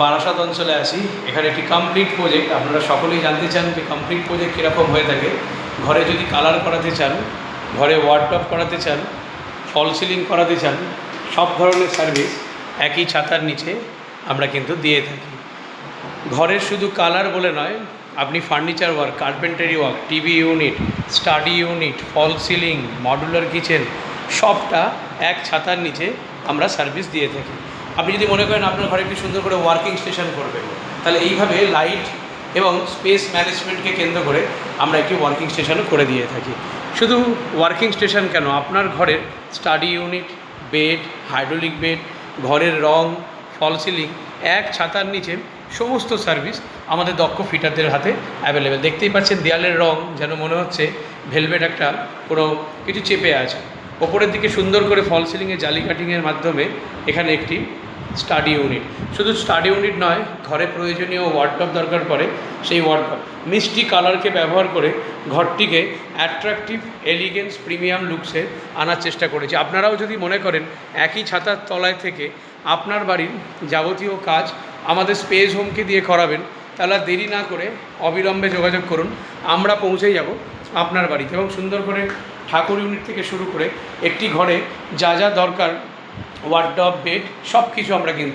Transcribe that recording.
বারাসাত অঞ্চলে আছি। এখানে একটি কমপ্লিট প্রজেক্ট, আপনারা সকলেই জানতে চান যে কমপ্লিট প্রজেক্ট কীরকম হয়ে থাকে। ঘরে যদি কালার করাতে চান, ঘরে ওয়ার্ডটপ করাতে চান, ফল সিলিং করাতে চান, সব ধরনের সার্ভিস একই ছাতার নিচে আমরা কিন্তু দিয়ে থাকি। ঘরের শুধু কালার বলে নয়, আপনি furniture work, carpentry work, TV unit, study unit, fall ceiling, modular kitchen, সবটা এক ছাতার নিচে আমরা সার্ভিস দিয়ে থাকি। আপনি যদি মনে করেন আপনার ঘরে একটি সুন্দর করে ওয়ার্কিং স্টেশন করবেন, তাহলে এইভাবে লাইট এবং স্পেস ম্যানেজমেন্টকে কেন্দ্র করে আমরা একটি ওয়ার্কিং স্টেশনও করে দিয়ে থাকি। শুধু ওয়ার্কিং স্টেশন কেন, আপনার ঘরের study unit, bed, hydraulic bed, ঘরের রং, ফল সিলিং এক ছাতার নিচে সমস্ত সার্ভিস আমাদের দক্ষ ফিটারদের হাতে অ্যাভেলেবেল। দেখতেই পাচ্ছেন দেয়ালের রং যেন মনে হচ্ছে ভেলভেট একটা কোনো কিছু চেপে আছে। ওপরের দিকে সুন্দর করে ফল সিলিংয়ে জালি কাটিংয়ের মাধ্যমে এখানে একটি স্টাডি ইউনিট, শুধু স্টাডি ইউনিট নয়, ঘরে প্রয়োজনীয় ওয়ার্ডটপ দরকার পড়ে, সেই ওয়ার্ডটপ মিষ্টি কালারকে ব্যবহার করে ঘরটিকে অ্যাট্রাকটিভ, এলিগেন্স, প্রিমিয়াম লুকসে আনার চেষ্টা করেছি। আপনারাও যদি মনে করেন একই ছাতার তলায় থেকে আপনার বাড়ির যাবতীয় কাজ আমাদের স্পেস হোমকে দিয়ে করাবেন, তাহলে দেরি না করে অবিলম্বে যোগাযোগ করুন। আমরা পৌঁছে যাব আপনার বাড়িতে এবং সুন্দর করে ঠাকুর ইউনিট থেকে শুরু করে একটি ঘরে যা যা দরকার, ওয়ার্ডটপ, বেড, সব কিছু আমরা কিন্তু